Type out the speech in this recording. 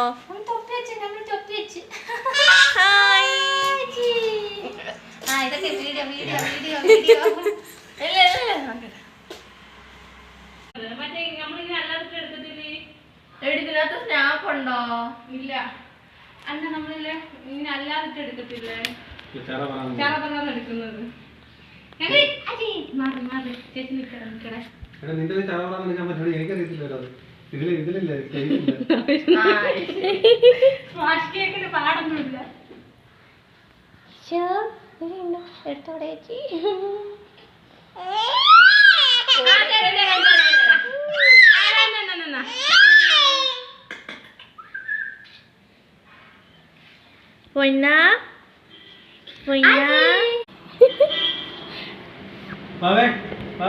ആണോ? എടുക്കില്ലാത്ത സ്നാപ്പ് ഉണ്ടോ? ഇല്ല. അല്ല നമ്മളില്ലേ ഇങ്ങനെ അല്ലാതിട്ട് എടുക്കത്തില്ലേ? എടുക്കുന്നത് ചേച്ചി നിക്കടേ. കേക്കിന് പാടൊന്നുമില്ല. എടുത്തോടെ ചേച്ചി. പൊന്നാ പൊന്നാ